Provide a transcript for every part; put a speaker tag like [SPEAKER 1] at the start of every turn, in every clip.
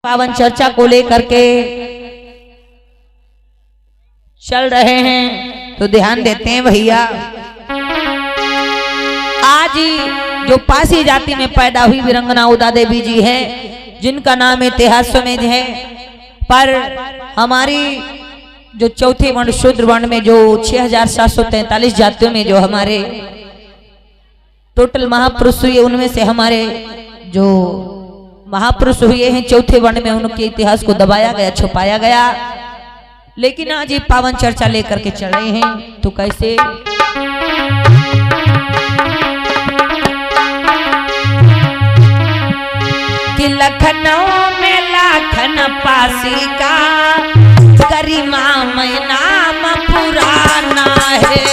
[SPEAKER 1] पावन चर्चा को लेकर के चल रहे हैं तो ध्यान देते हैं भैया। आज जो पासी जाति में पैदा हुई वीरंगना उदा देवी जी है, जिनका नाम इतिहास में है, पर हमारी जो चौथे वर्ण शूद्र वर्ण में जो 6743 जातियों में जो हमारे टोटल महापुरुष हुए, उनमें से हमारे जो महापुरुष हुए हैं चौथे वर्ण में, उनके इतिहास को दबाया गया, छुपाया गया। लेकिन आज ये पावन चर्चा लेकर के चल रहे हैं तो कैसे कि लखनऊ में लाखन पासी का गरिमा में नाम पुराना है।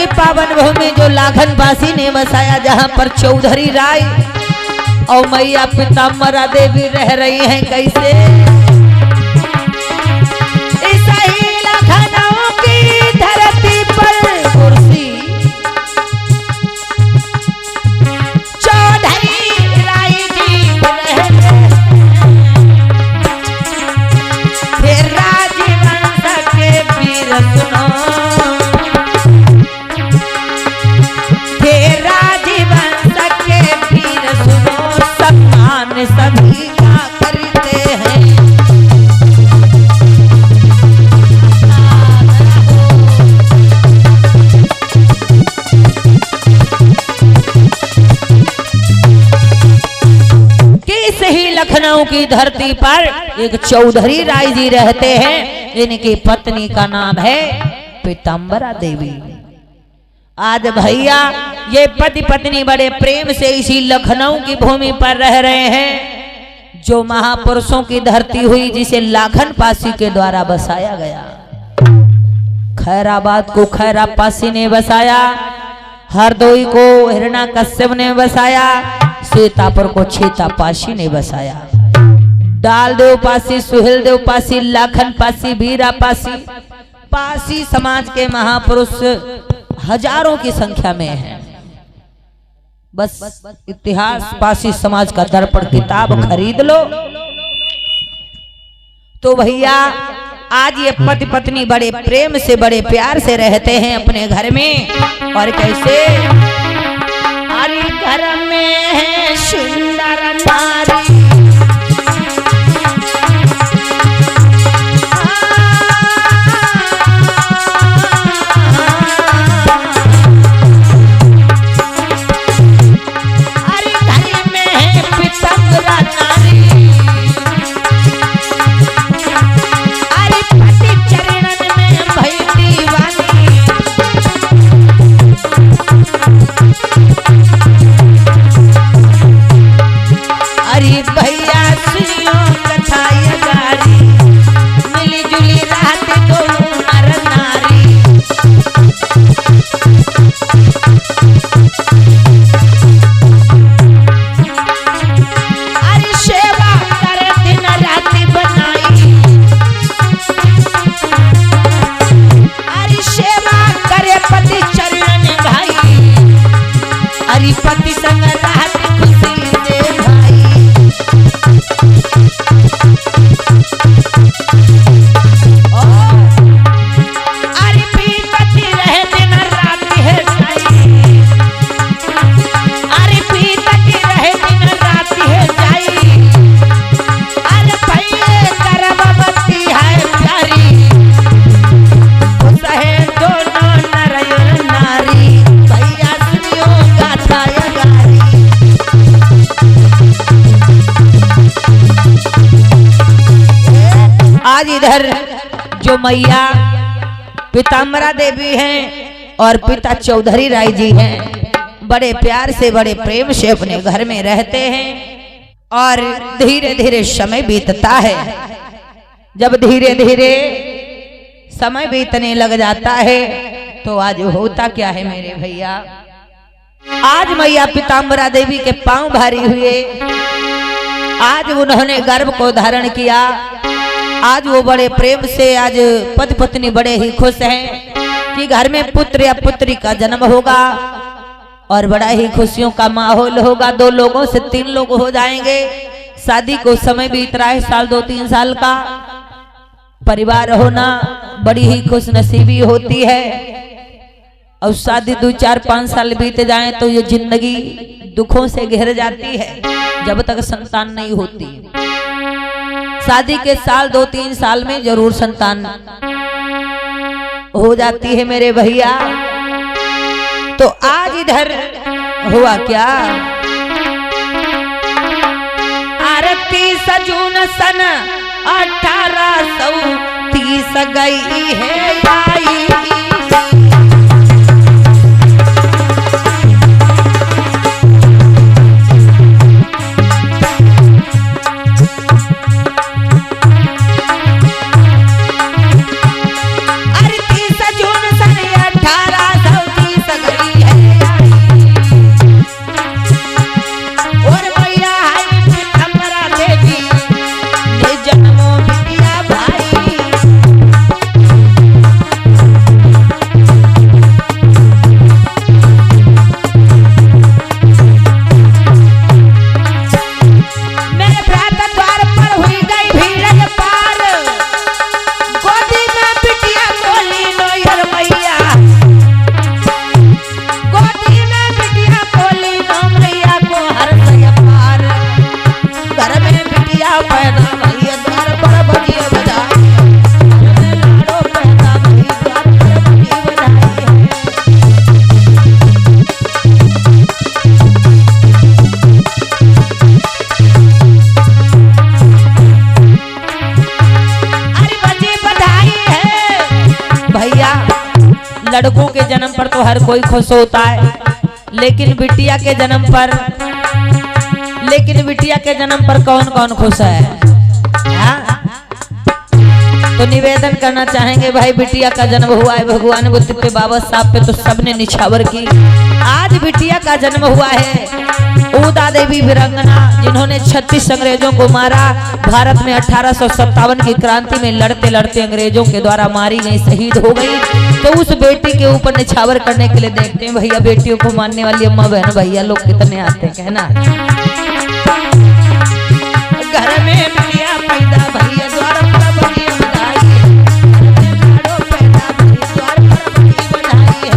[SPEAKER 1] पावन भूमि जो लाखन बासी ने बसाया, जहां पर चौधरी राय और मैया पीताम्बरा देवी रह रही हैं, कैसे इस ही लखनऊ की धरती पर कुर्सी चौधरी राय जी रहते फिर राजवंश के वीर सुनो, सभी का करते हैं। किस ही लखनऊ की धरती पर एक चौधरी राय जी रहते हैं, जिनकी पत्नी का नाम है पीताम्बरा देवी। आज भैया ये पति पत्नी बड़े प्रेम से इसी लखनऊ की भूमि पर रह रहे हैं, जो महापुरुषों की धरती हुई, जिसे लाखन पासी के द्वारा बसाया गया। खैराबाद को खैरा पासी ने बसाया, हरदोई को हिरण्याकश्यप ने बसाया, सीतापुर को छीता पासी ने बसाया, डालदेव पासी, सुहेल देव पासी, लाखन पासी, बीरा पासी, पासी समाज के महापुरुष हजारों की संख्या में है। बस इतिहास पासी समाज का दर्पण किताब खरीद लो तो भैया आज ये पति पत्नी बड़े प्रेम से बड़े प्यार से रहते हैं अपने घर में। और कैसे अरे घर में है सुंदर नारी, संग रहत खुशी से भाई। अरे पीतती रहे दिन रात है जाई, अरे पीतती रहे दिन रात है जाई। अरे भैया गर्भवती है प्यारी, सहे दोनों नर और नारी। भैया सुनियो गाथा गारी। आज इधर जो मैया पीताम्बरा देवी हैं और पिता चौधरी राय जी हैं, बड़े प्यार से बड़े प्रेम से अपने घर में रहते हैं और धीरे धीरे समय बीतता है। जब धीरे धीरे समय बीतने लग जाता है तो आज होता क्या है मेरे भैया, आज मैया पीताम्बरा देवी के पांव भारी हुए, आज उन्होंने गर्भ को धारण किया। आज वो बड़े प्रेम से, आज पति पत्नी बड़े ही खुश हैं कि घर में पुत्र या पुत्री का जन्म होगा और बड़ा ही खुशियों का माहौल होगा। 2 लोगों से 3 लोग हो जाएंगे। शादी को समय बीत रहा है, साल 2-3 साल का। परिवार होना बड़ी ही खुश नसीबी होती है और शादी 2-4-5 साल बीत जाए तो ये जिंदगी दुखों से घिर जाती है जब तक संतान नहीं होती। शादी के साल 2-3 साल में जरूर संतान हो जाती है मेरे भैया। तो आज इधर हुआ क्या, 30 जून सन 1830 गई है आई। लड़कों के जन्म पर तो हर कोई खुश होता है, लेकिन बिटिया के जन्म पर कौन कौन खुश है? तो निवेदन करना चाहेंगे भाई, बिटिया का जन्म हुआ है भगवान बुद्ध पे, बाबा साहब पे, तो सबने निछावर की। आज बिटिया का जन्म हुआ है उदा देवी वीरांगना, जिन्होंने 36 अंग्रेजों को मारा। भारत में 1857 की क्रांति में लड़ते लड़ते अंग्रेजों के द्वारा मारी गई, शहीद हो गई। तो उस बेटी के ऊपर निछावर करने के लिए देखते हैं भैया, बेटियों को मानने वाली अम्मा बहन भैया लोग कितने आते हैं कहना। घर में बिटिया पैदा भैया द्वार पर बड़ी बधाई है, लाडो पैदा भैया द्वार पर बड़ी बधाई है।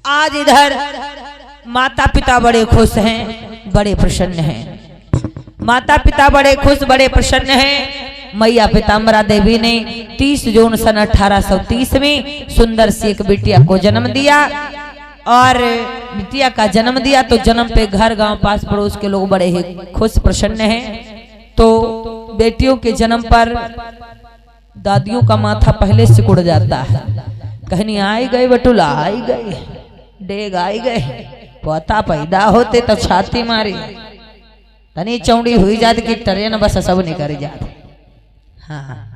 [SPEAKER 1] आज इधर माता पिता बड़े खुश हैं, बड़े प्रसन्न हैं। माता पिता बड़े खुश बड़े प्रसन्न हैं। मैया पीताम्बरा देवी ने 30 जून सन 1830 में सुंदर सी एक बिटिया को जन्म दिया। और बिटिया का जन्म दिया तो जन्म पे घर गांव पास पड़ोस के लोग बड़े ही खुश प्रसन्न हैं। तो बेटियों के जन्म पर दादियों का माथा पहले सिकुड़ जाता है, कहनी आई गए बटुला आई गए, डेग आई गए, पोता पैदा होते तो छाती मारी, तनी चौड़ी हुई जाती कि ट्रेन बस सब निकल जाते। हाँ,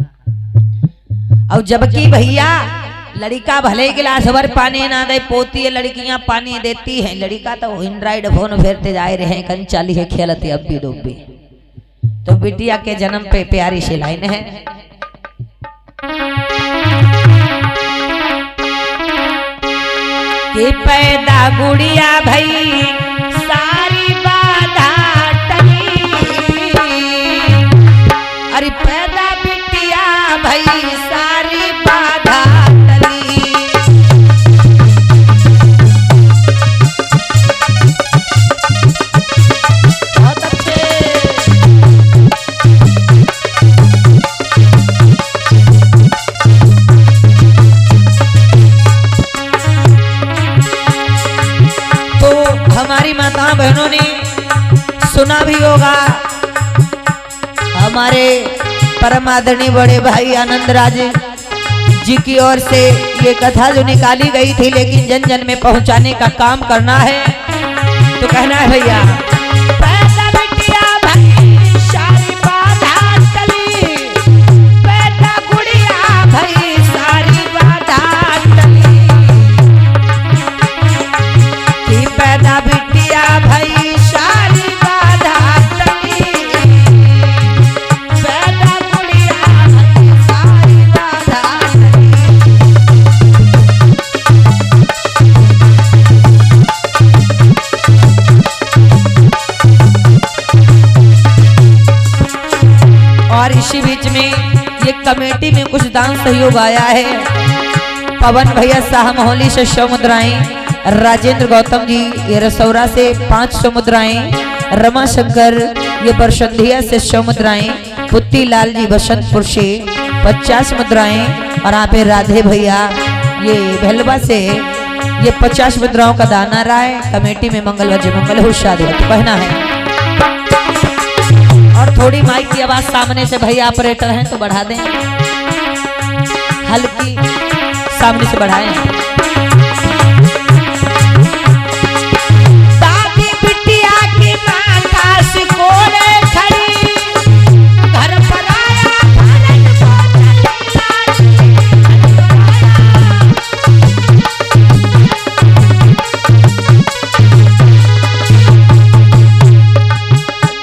[SPEAKER 1] और जबकि भैया लड़का भले गिलास भर पानी ना दे, पोती है लड़कियां पानी देती हैं, लड़का तो एंड्रॉइड फोन फेरते जाए रहे कंचाली है खेलती अब्बी दुब्बी। तो बिटिया के जन्म पे प्यारी सी लाइन है, कि पैदा गुड़िया भई सारी बाधा टली। अरे पैदा बिटिया भई सारी बाधा टली। बहुत अच्छे। हमारी माता बहनों ने सुना भी होगा, हमारे परम आदरणीय बड़े भाई आनंद राज जी की ओर से ये कथा जो निकाली गई थी, लेकिन जन जन में पहुंचाने का काम करना है तो कहना है भैया, पैदा बिटिया भई सारी बाधा टली, पैदा गुड़िया भई सारी बाधा टली। कि पैदा बिटिया भई सारी बाधा टली, पैदा गुड़िया भई सारी बाधा टली। और इसी बीच में ये कमेटी में कुछ दान सहयोग आया है। पवन भैया शाह मोहली से 100 मुद्राएं, राजेंद्र गौतम जी ये रसौरा से 500 मुद्राएं, रमा शंकर ये बरसंधिया से 100 मुद्राएं, पुत्ती लाल जी बसंतपुर से 50 मुद्राएं, और यहाँ पे राधे भैया ये भैलवा से ये 50 मुद्राओं का दान आ रहा है। कमेटी में मंगल वजह मंगल हो शादी तो कहना है। और थोड़ी माइक की आवाज सामने से भैया ऑपरेटर हैं तो बढ़ा दें, हल्की सामने से बढ़ाएं। दादी बिटिया की माता से कोड़े खड़ी, घर पर आया भरन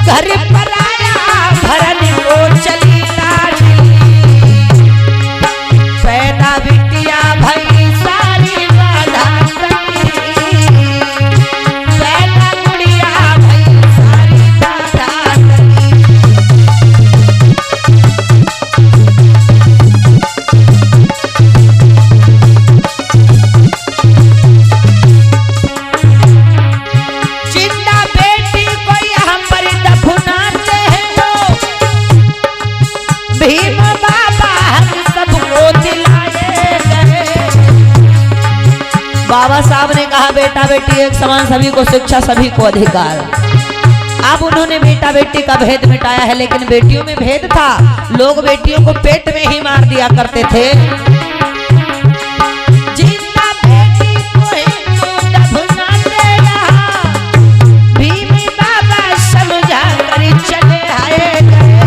[SPEAKER 1] घर पर आया भरन को चली लाडी। पैदा बिटिया भई सारी बाधा टली, पैदा गुड़िया भई सारी बाधा टली। जिंदा बेटी को यहाँ पर दफनाते हैं लोग, भीम बाबा हम सबको दिलाए गए। बाबा साहब ने कहा बेटा बेटी एक समान, सभी को शिक्षा सभी को अधिकार। अब उन्होंने बेटा बेटी का भेद मिटाया है, लेकिन बेटियों में भेद था, लोग बेटियों को पेट में ही मार दिया करते थे। जिंदा बेटी को हिंदू दफनाते रहा, भीम बाबा समझा कर चले आए गए।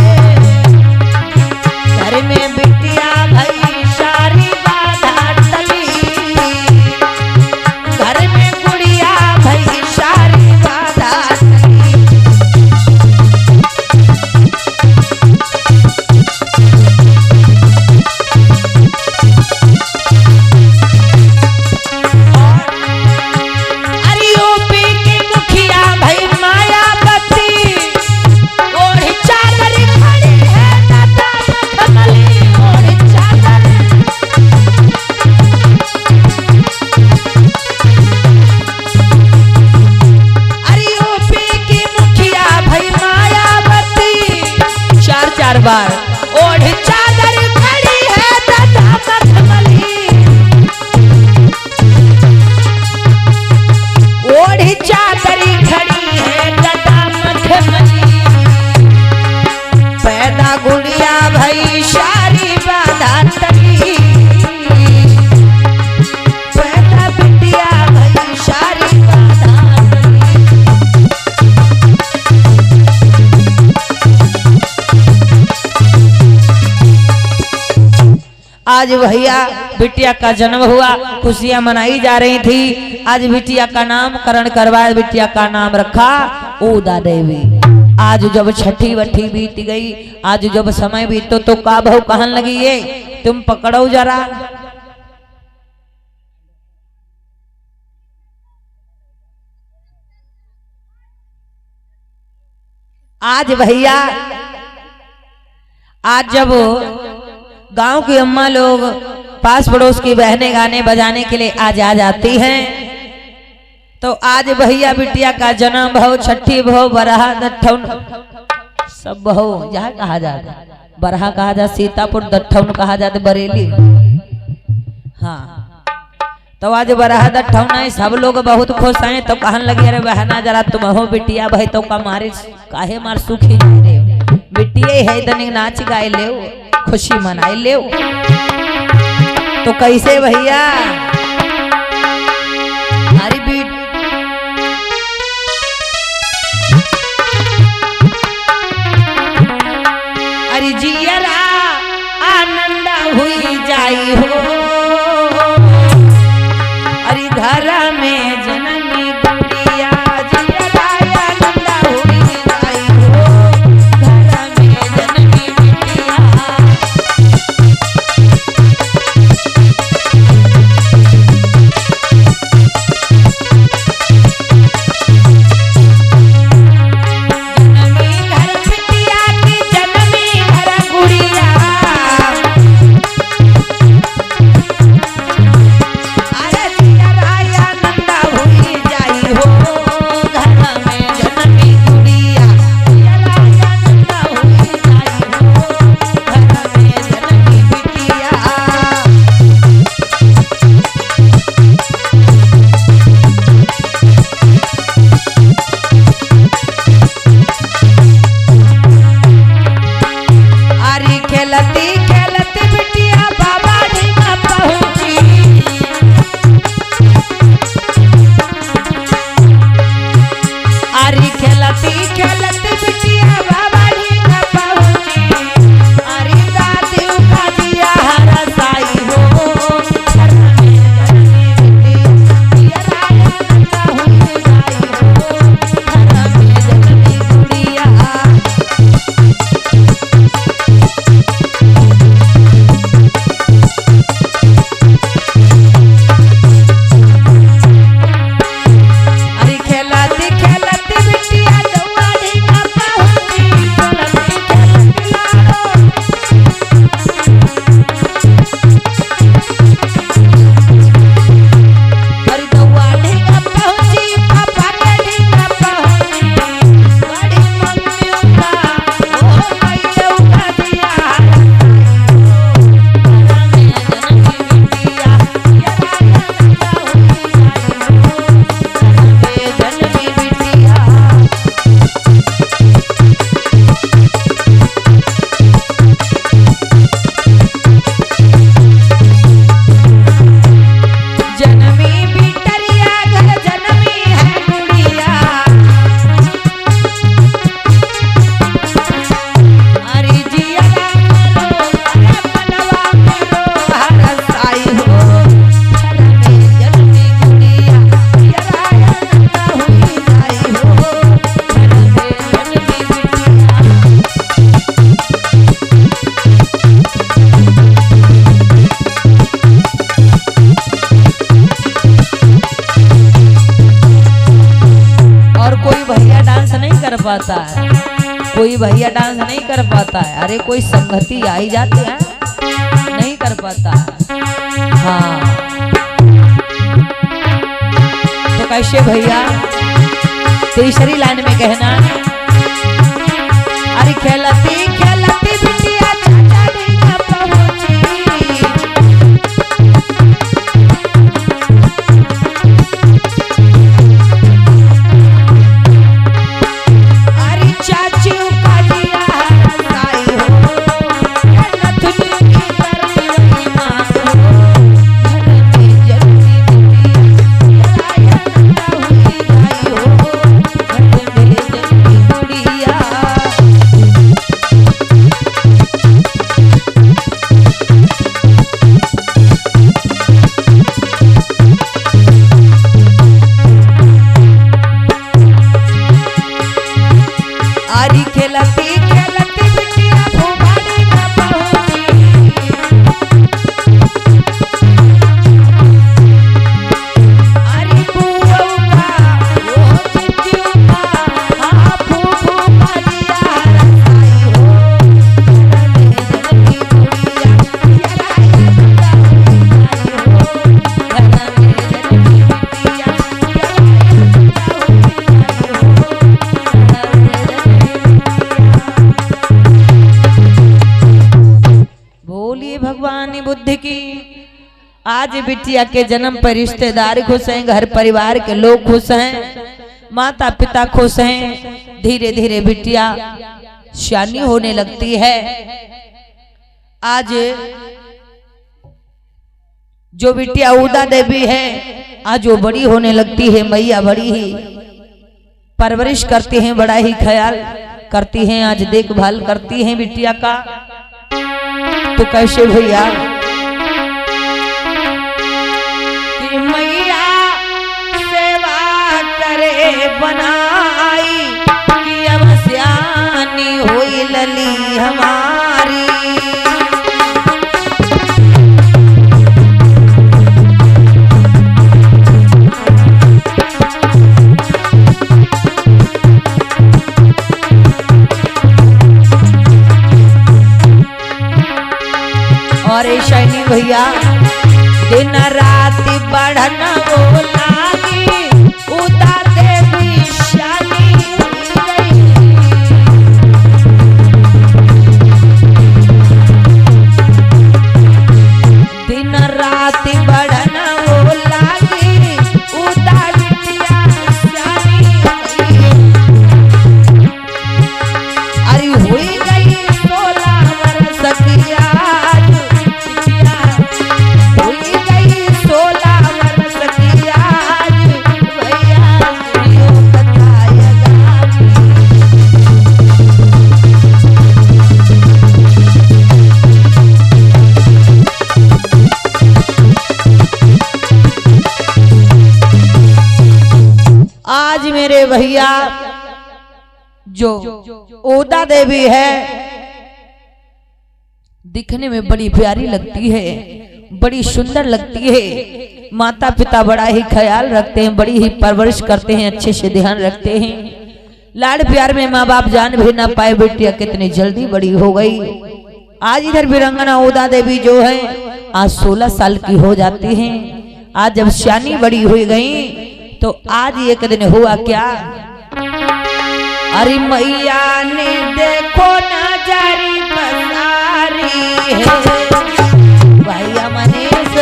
[SPEAKER 1] घर में बिटिया भई सारी बाधा टली, घर में गुड़िया भई सारी बाधा टली। अरे यूपी की मुखिया भई मायावती, ओढ़ चादर खड़ी है दादा मखमली, ओढ़ चादर। अरे यूपी की मुखिया भई मायावती, 4 बार ओढ़ चादर खड़ी है दादा मखमली, ओढ़ चादर खड़ी है दादा मखमली। पैदा गुड़िया भई सारी बाधा टली, पैदा बिटिया भई सारी बाधा टली। आज भैया बिटिया का जन्म हुआ, खुशियां मनाई जा रही थी। आज बिटिया का नामकरण करवाया, बिटिया का नाम रखा उदा देवी। आज जब छठी वठी बीत गई, आज जब समय बीतो तो का बहु कहन लगी ये तुम पकड़ो जरा। आज भैया आज जब गांव की अम्मा लोग पास पड़ोस की बहनें गाने बजाने के लिए आज आ जाती हैं, तो आज भैया बिटिया का जन्म भव, छठी भव, बरहा दट्ठौन सब भव जहाँ कहा जाता, बरहा कहा जाता, सीतापुर दट्ठौन कहा जाता, बरेली। हाँ, तो आज बरहा दट्ठौन है, सब लोग बहुत खुश हैं। तो कहन लगी अरे बहना जरा तुम हो बिटिया भाई तो का मारे काहे मार सुखी रे बिटिया है तनिक नाच गाए ले खुशी मनाए ले। तो कैसे भैया हमारी बीट अरे जियरा आनंद हुई जाई हो, अरे घर में जननी गुड़िया जियरा आनंद हुई जाई हो, घर में जननी गुड़िया। पाता है, कोई भैया डांस नहीं कर पाता है। अरे कोई संगति आई जाते हैं नहीं कर पाता है। हाँ तो कैसे भैया तीसरी लाइन में कहना, अरे खेलती खेलती बिटिया चाचा ढींगा पहुंची, भगवान बुद्धि की। आज बिटिया के जन्म पर रिश्तेदार खुश हैं, घर परिवार के लोग खुश हैं, माता पिता खुश हैं। धीरे धीरे बिटिया शानी होने लगती है। आज जो बिटिया उदा देवी है आज वो बड़ी होने लगती है। मैया बड़ी ही परवरिश करती हैं, बड़ा ही ख्याल करती हैं, आज देखभाल करती हैं बिटिया का। तो कैसे भैया कि मैया सेवा करे बनाई कि अब सियानी होई लली हमारी। और शाइनी भैया दिन रात बढ़न वो लागी उदा देवी शानी दिन रात बढ़न वो लागी उदा बिटिया शानी। अरे हुई गई 16 वर्ष की आज बिटिया, हुई गई 16 वर्ष की आज भैया सुनियो बताएगा। आज मेरे भैया जो ओदा देवी है दिखने में बड़ी प्यारी लगती है, बड़ी सुंदर लगती है। माता पिता बड़ा ही ख्याल रखते हैं, बड़ी ही परवरिश करते हैं, अच्छे से ध्यान रखते हैं। लाड़ प्यार में माँ बाप जान भी ना पाए बेटिया कितनी जल्दी बड़ी हो गई। आज इधर वीरांगना ओदा देवी जो है आज 16 साल की हो जाती हैं। आज जब शानी बड़ी हुई गई तो आज एक दिन हुआ क्या, अरे मैया ने देखो नजारी बसारी है भैया मनीष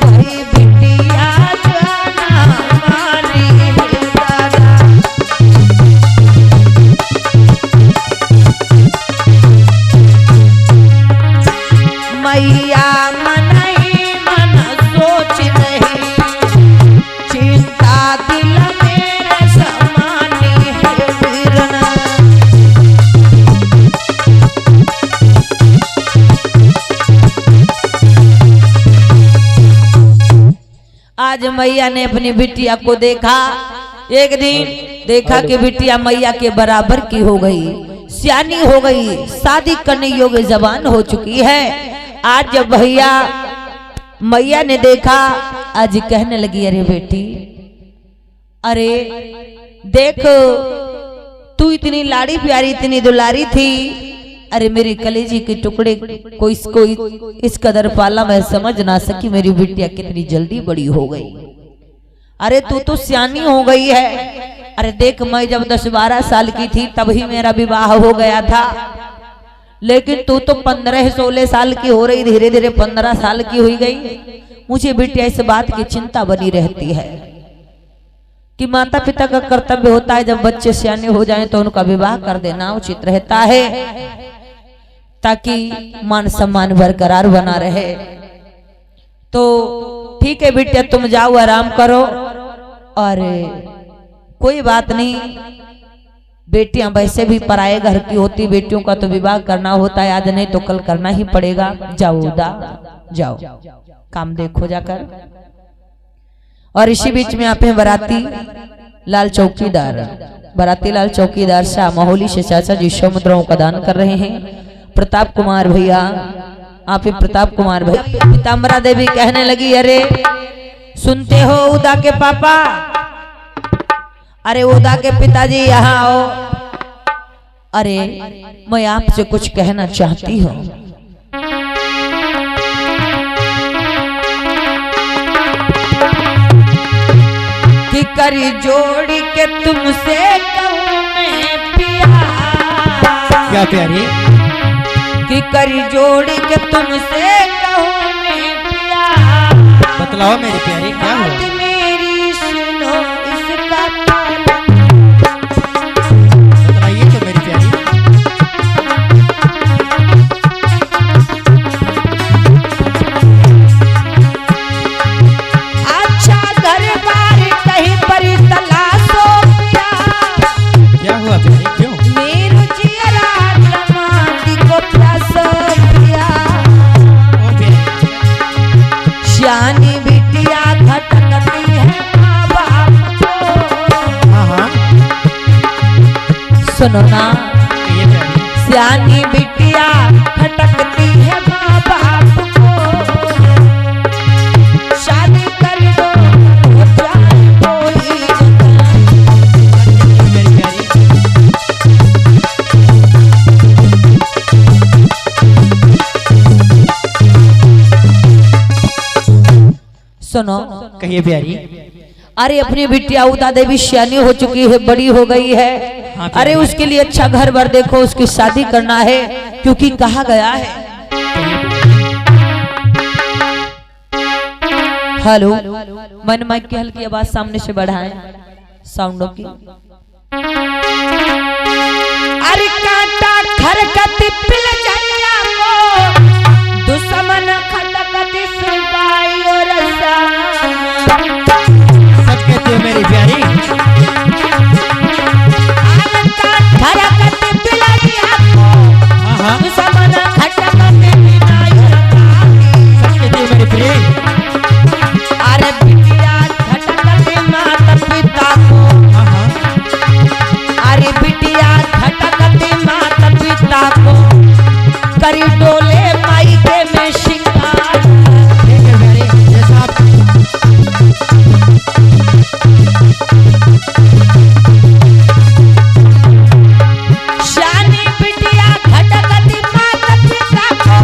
[SPEAKER 1] भाई बिटिया जाना हमारी दादा। मैया मन ही मन सोच रही चिंता दिल मेरे समानी है वीरना। आज मैया ने अपनी बिटिया को देखा, एक दिन देखा कि बिटिया मैया के बराबर की हो गई, सियानी हो गई, शादी करने योग्य जवान हो चुकी है। आज जब भैया मैया ने देखा आज कहने लगी, अरे बेटी अरे देख तू इतनी लाड़ी प्यारी इतनी दुलारी थी, अरे मेरी कलेजी के टुकड़े को इसको इस कदर पाला मैं समझ ना सकी, मेरी बिटिया कितनी जल्दी बड़ी हो गई। अरे तू तो सियानी हो गई है। अरे देख मैं जब 10-12 साल की थी तभी मेरा विवाह हो गया था, लेकिन तू तो 15-16 साल की हो रही, धीरे धीरे 15 साल की हुई गई। मुझे बेटिया इस बात की चिंता बनी रहती है कि माता पिता का कर्तव्य होता है जब बच्चे सियाने हो जाएं तो उनका विवाह कर देना उचित रहता है, ताकि मान सम्मान बरकरार बना रहे। तो ठीक है बेटिया तुम जाओ आराम करो, और कोई बात नहीं, बेटियां वैसे भी पराये घर की होती, बेटियों का तो विवाह करना होता है, आज नहीं तो कल करना ही पड़ेगा। जाओ उदा जाओ काम देखो जाकर। और इसी बीच में आप हैं बराती लाल चौकीदार, बराती लाल चौकीदार शाह माहौली से चाचा जी 100 मुद्राओं का दान कर रहे हैं। प्रताप कुमार भैया, आप ही प्रताप कुमार भैया। पीताम्बरा देवी कहने लगी, अरे सुनते हो उदा के पापा, अरे उदा के पिताजी यहाँ आओ, अरे मैं आपसे कुछ कहना चाहती हूँ। कि करी जोड़ी के तुमसे कहूँ मैं प्यार,
[SPEAKER 2] क्या प्यारी
[SPEAKER 1] कर जोड़ के तुमसे कहूँ मैं प्यार।
[SPEAKER 2] बतलाओ मेरी प्यारी क्या हुआ?
[SPEAKER 1] बात मेरी सुनो इसका पालन।
[SPEAKER 2] बतलाइए तो मेरी प्यारी।
[SPEAKER 1] अच्छा घर बार कहीं पर तलाशो पिया।
[SPEAKER 2] क्या हुआ प्यारी क्यों?
[SPEAKER 1] मेरू जियरा समाधि को प्यासो पिया।
[SPEAKER 2] ओ प्यारी
[SPEAKER 1] श्यानी बिटिया खटकती है माँ बाप को।
[SPEAKER 2] हाँ हाँ
[SPEAKER 1] सुनो ना,
[SPEAKER 2] ये प्यारी
[SPEAKER 1] श्यानी बिटिया खटकती है माँ बाप को। शादी कर दो हो जाए कोई जगह।
[SPEAKER 2] मेरी प्यारी
[SPEAKER 1] सुनो,
[SPEAKER 2] कहिए प्यारी।
[SPEAKER 1] अरे अपनी बिटिया उदा देवी श्यानी हो चुकी है, बड़ी हो गई है।
[SPEAKER 2] हाँ,
[SPEAKER 1] अरे उसके लिए अच्छा घर बर देखो, उसकी शादी करना है, क्योंकि कहा गया है। हेलो, मन माइक की हल्की आवाज सामने से बढ़ाएं, साउंडों की। अरे कांटा खरकत पिलजरिया को, दुश्मन खटकत सुबाई और
[SPEAKER 2] सच कहती हो मेरी प्यारी।
[SPEAKER 1] खरकत पिलजरिया को,
[SPEAKER 2] हाँ हाँ
[SPEAKER 1] दुश्मन खटकत बिनाई और
[SPEAKER 2] सच कहती हो मेरी प्यारी।
[SPEAKER 1] अरे बिटिया खटकत माता पिता को।
[SPEAKER 2] हाँ हाँ
[SPEAKER 1] अरे बिटिया खटकत माता पिता को, करी डोले माई के में शिकार।
[SPEAKER 2] ठीक है प्यारी जैसा आप।
[SPEAKER 1] श्यानी बिटिया खटकत माता पिता को,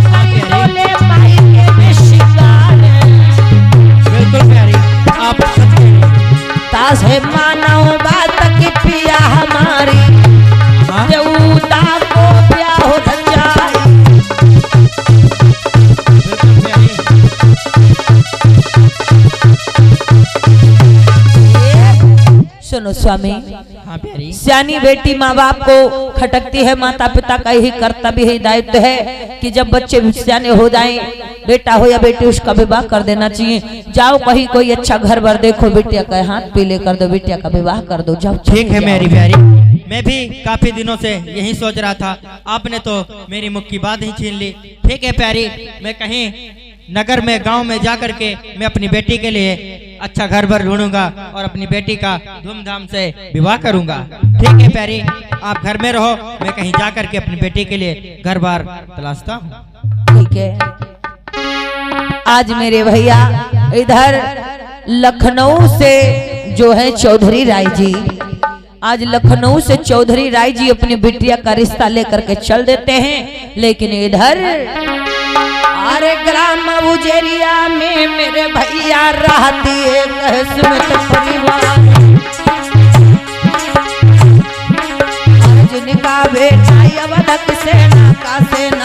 [SPEAKER 2] हाँ
[SPEAKER 1] करी
[SPEAKER 2] प्यारी
[SPEAKER 1] डोले माई के में शिकार।
[SPEAKER 2] बिल्कुल प्यारी आप सच कह रही हैं।
[SPEAKER 1] तास है मानव बात की पिया हमारी,
[SPEAKER 2] हाँ
[SPEAKER 1] देवता को ब्याह हो जाए।
[SPEAKER 2] बिल्कुल प्यारी।
[SPEAKER 1] सुनो स्वामी,
[SPEAKER 2] हाँ प्यारी
[SPEAKER 1] सियानी बेटी माँ बाप को खटकती है, माता पिता का यही कर्तव्य ही दायित्व है कि जब बच्चे सियाने हो जाएं, बेटा हो या बेटी, उसका विवाह कर देना चाहिए। जाओ कहीं कोई अच्छा घर बर देखो, बिटिया का हाथ पीले कर दो, बिटिया का विवाह कर दो, जाओ।
[SPEAKER 2] ठीक है मेरी प्यारी। मैं भी काफी दिनों से यही सोच रहा था, आपने तो मेरी मुख की बात ही छीन ली। ठीक है प्यारी, मैं कहीं नगर में गांव में जाकर के मैं अपनी बेटी के लिए अच्छा घर भर ढूंढूंगा और अपनी बेटी का धूमधाम से विवाह करूंगा। ठीक है प्यारी, आप घर में रहो, मैं कहीं जाकर के अपनी बेटी के लिए घर बार तलाशता हूँ।
[SPEAKER 1] ठीक है। आज मेरे भैया इधर लखनऊ से जो है चौधरी राय जी, आज लखनऊ से चौधरी राय जी अपनी बिटिया का रिश्ता लेकर के चल देते हैं। लेकिन इधर अरे ग्राम उजेरिया में मेरे भैया रहती एक किस्मत परिवार, जिनका बेटा अवधक सेना का सेना